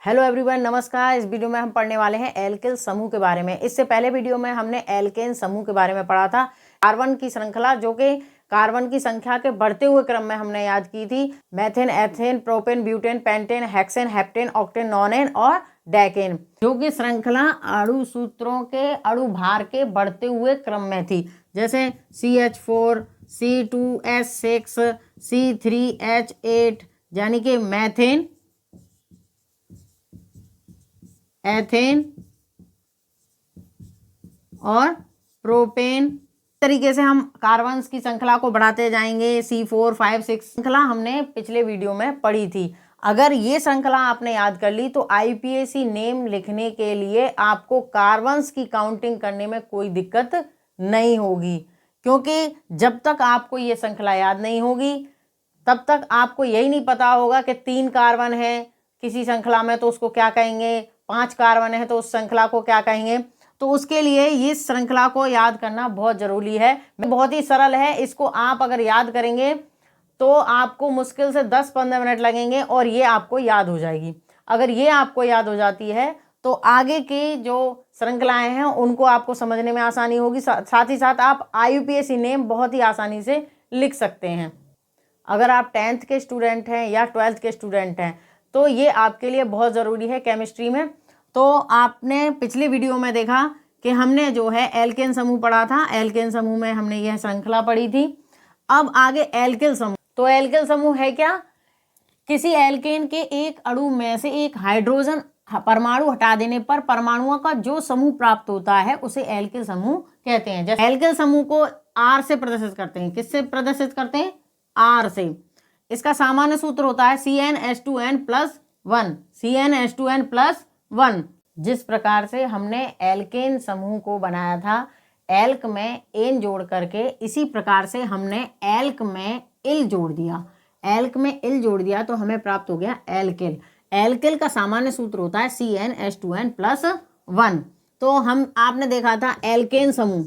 Hello everyone, नमस्कार। इस video में हम पढ़ने वाले हैं एल्किल समूह के बारे में। इससे पहले वीडियो में हमने एल्केन समूह के बारे में पढ़ा था। कार्बन की श्रृंखला जो कि कार्बन की संख्या के बढ़ते हुए क्रम में हमने याद की थी। Methane, ethane, propane, butane, pentane, hexane, heptane, octane, nonane और डेकेन, जो कि श्रृंखला अणु सूत्रों के अणु भार के बढ़ते हुए क्रम में थी। जैसे CH4, C2H6, C3H8, यानी कि मैथेन, एथेन और प्रोपेन। तरीके से हम कार्बन की श्रृंखला को बढ़ाते जाएंगे। C4, 5, 6 श्रृंखला हमने पिछले वीडियो में पढ़ी थी। अगर ये श्रृंखला आपने याद कर ली तो IUPAC नेम लिखने के लिए आपको कार्बन्स की काउंटिंग करने में कोई दिक्कत नहीं होगी, क्योंकि जब तक आपको ये श्रृंखला याद नहीं होगी तब तक आपको यही नहीं पता होगा कि 3 कार्बन है किसी श्रृंखला में तो उसको क्या कहेंगे, 5 कार्बन है तो उस श्रृंखला को क्या कहेंगे। तो उसके लिए इस श्रृंखला को याद करना बहुत जरूरी है। बहुत ही सरल है, इसको आप अगर याद करेंगे तो आपको मुश्किल से 10-15 मिनट लगेंगे और ये आपको याद हो जाएगी। अगर ये आपको याद हो जाती है तो आगे की जो श्रृंखलाएं हैं उनको आपको समझने में आसानी होगी। साथ ही साथ आप IUPAC नेम बहुत ही आसानी से लिख सकते हैं। अगर आप 10th के स्टूडेंट हैं या 12th के स्टूडेंट हैं तो ये आपके लिए बहुत ज़रूरी है केमिस्ट्री में। तो आपने पिछले वीडियो में देखा कि हमने जो है एल्केन समूह पढ़ा था। एल्केन समूह में हमने यह श्रृंखला पढ़ी थी। अब आगे एल्किल समूह। तो एल्किल समूह है क्या? किसी एल्केन के एक अणु में से एक हाइड्रोजन परमाणु हटा देने पर परमाणुओं का जो समूह प्राप्त होता है उसे एल्किल समूह कहते हैं। जैसे एल्किल समूह को R से प्रदर्शित करते हैं। किससे प्रदर्शित करते हैं? R से। इसका सामान्य सूत्र होता है CnH2n+1। CnH2n+1। जिस प्रकार से हमने एल्केन समूह को बनाया था एल्क में एन जोड़ करके, इसी प्रकार से हमने एल्क में इल जोड़ दिया। एल्क में इल जोड़ दिया तो हमें प्राप्त हो गया एल्किल। एल्किल का सामान्य सूत्र होता है CnH2n+1। तो आपने देखा था एल्केन समूह।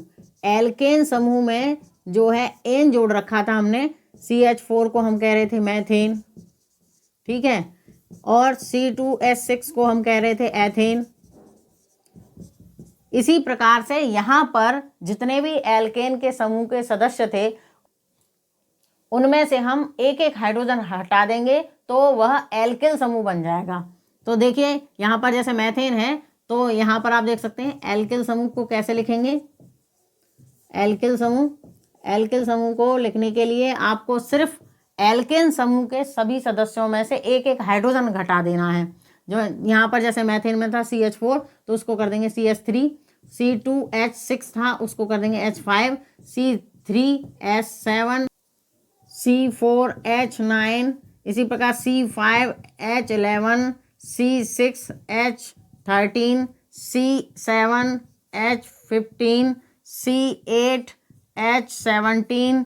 एल्केन समूह में जो है एन जोड़ रखा था हमने। CH4 को हम कह रहे थे मैथेन, ठीक है, और C2H6 को हम कह रहे थे एथेन। इसी प्रकार से यहाँ पर जितने भी एल्केन के समूह के सदस्य थे उनमें से हम एक एक हाइड्रोजन हटा देंगे तो वह एल्किल समूह बन जाएगा। तो देखिए यहाँ पर जैसे मैथेन है तो यहाँ पर आप देख सकते हैं एल्किल समूह को कैसे लिखेंगे। एल्किल समूह को लिखने के लिए आपको सिर्फ एल्केन समूह के सभी सदस्यों में से एक एक हाइड्रोजन घटा देना है। जो यहाँ पर जैसे मैथेन में था CH4 तो उसको कर देंगे CH3, C2H6 था उसको कर देंगे H5, C3H7, C4H9, इसी प्रकार C5H11, C6H13, C7H15, C8H17,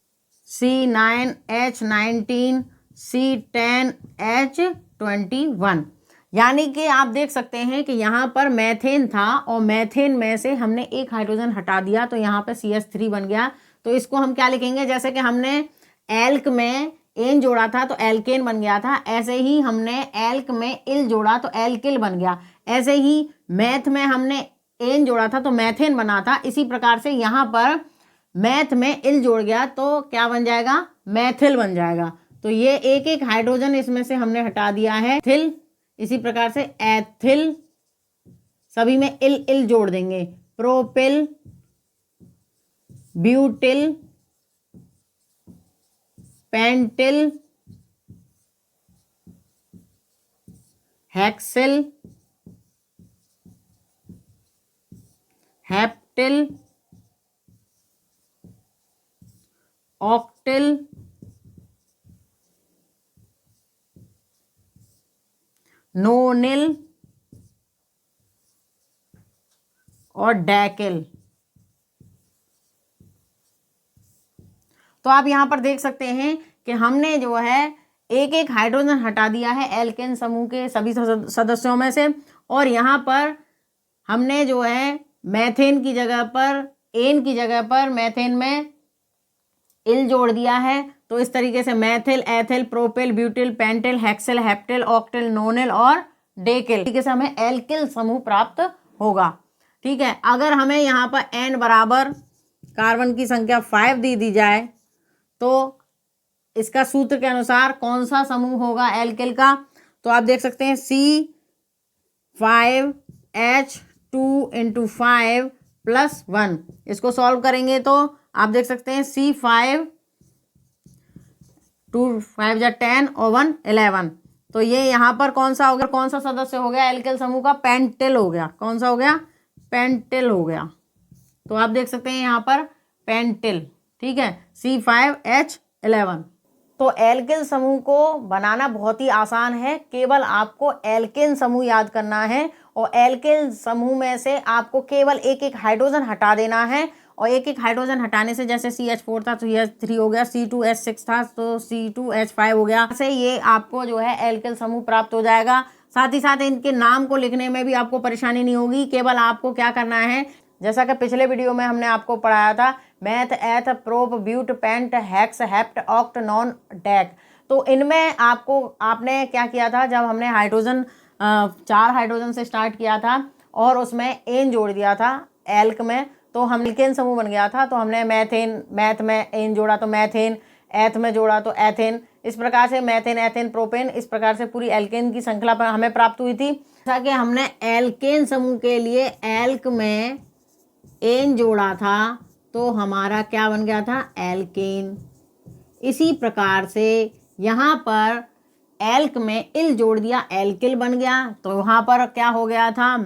C9H19, C10H21। यानी कि आप देख सकते हैं कि यहाँ पर मैथेन था और मैथेन में से हमने एक हाइड्रोजन हटा दिया तो यहाँ पे CH3 बन गया। तो इसको हम क्या लिखेंगे? जैसे कि हमने एल्क में एन जोड़ा था तो एल्केन बन गया था, ऐसे ही हमने एल्क में इल जोड़ा तो एल्किल बन गया। ऐसे ही मैथ में हमने एन जोड़ा था तो मैथेन बना था। इसी प्रकार से यहाँ पर मैथ में इल जोड़ गया तो क्या बन जाएगा? मैथिल बन जाएगा। तो ये एक एक हाइड्रोजन इसमें से हमने हटा दिया है थिल। इसी प्रकार से एथिल, सभी में इल इल जोड़ देंगे। Propyl, butyl, pentyl, hexyl, heptyl, octyl, nonyl और डेकिल। तो आप यहां पर देख सकते हैं कि हमने जो है एक एक हाइड्रोजन हटा दिया है एल्केन समूह के सभी सदस्यों में से, और यहाँ पर हमने जो है मैथेन की जगह पर, एन की जगह पर मैथेन में इल जोड़ दिया है। तो इस तरीके से methyl, ethyl, propyl, butyl, pentyl, hexyl, heptyl, octyl, nonyl और डेकिल तरीके से हमें एल्किल समूह प्राप्त होगा। ठीक है, अगर हमें यहाँ पर n बराबर कार्बन की संख्या 5 दी जाए तो इसका सूत्र के अनुसार कौन सा समूह होगा एल्किल का, तो आप देख सकते हैं C5H2 × 5 + 1। इसको सॉल्व करेंगे तो आप देख सकते हैं C5 2 5 = 10 और 1 11। तो ये यहाँ पर कौन सा हो गया, कौन सा सदस्य हो गया एल्किल समूह का, पेंटिल हो गया। कौन सा हो गया, पेंटिल हो गया। तो आप देख सकते हैं यहाँ पर पेंटिल। ठीक है, C5H11। तो एल्किल समूह को बनाना बहुत ही आसान है, केवल आपको एल्केन समूह याद करना है और एल्किल समूह में से आपको केवल एक एक हाइड्रोजन हटा देना है और एक एक हाइड्रोजन हटाने से जैसे CH4 था तो CH3 हो गया, C2H6 था तो C2H5 हो गया। से ये आपको जो है एल्किल समूह प्राप्त हो जाएगा। साथ ही साथ इनके नाम को लिखने में भी आपको परेशानी नहीं होगी, केवल आपको क्या करना है, जैसा कि पिछले वीडियो में हमने आपको पढ़ाया था, meth eth prop but pent hex hept oct non dec. तो इनमें आपने क्या किया था, जब हमने हाइड्रोजन 4 हाइड्रोजन से स्टार्ट किया था और उसमें एन जोड़ दिया था एल्क में, तो हम एल्केन समूह बन गया था। तो हमने मैथेन, मैथ में एन जोड़ा तो मैथेन, एथ में जोड़ा तो एथेन, इस प्रकार से मैथेन एथेन प्रोपेन, इस प्रकार से पूरी एल्केन की श्रृंखला पर हमें प्राप्त हुई थी। जैसा कि हमने एल्केन समूह के लिए एल्क में एन जोड़ा था तो हमारा क्या बन गया था, एल्केन। इसी प्रकार से यहाँ पर एल्क में इल जोड़ दिया, एल्किल बन गया। तो वहाँ पर क्या हो गया था,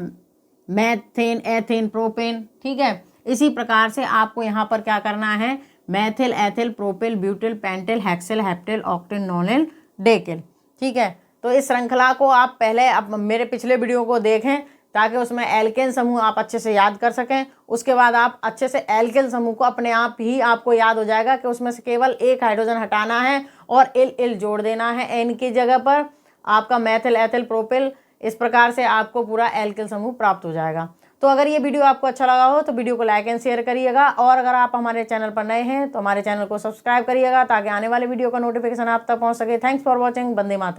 मैथेन एथेन प्रोपेन। ठीक है, इसी प्रकार से आपको यहाँ पर क्या करना है, methyl ethyl propyl butyl pentyl hexyl heptyl octane nonyl decyl. ठीक है, तो इस श्रृंखला को आप पहले अब मेरे पिछले वीडियो को देखें ताकि उसमें एल्केन समूह आप अच्छे से याद कर सकें। उसके बाद आप अच्छे से एल्किल समूह को अपने आप ही आपको याद हो जाएगा कि उसमें से केवल एक हाइड्रोजन हटाना है और इल इल जोड़ देना है एन की जगह पर, आपका मैथिल एथिल प्रोपिल। इस प्रकार से आपको पूरा एल्किल समूह प्राप्त हो जाएगा। तो अगर ये वीडियो आपको अच्छा लगा हो तो वीडियो को लाइक एंड शेयर करिएगा और अगर आप हमारे चैनल पर नए हैं तो हमारे चैनल को सब्सक्राइब करिएगा ताकि आने वाले वीडियो का नोटिफिकेशन आप तक पहुंच सके। Thanks for watching. Vande Mataram.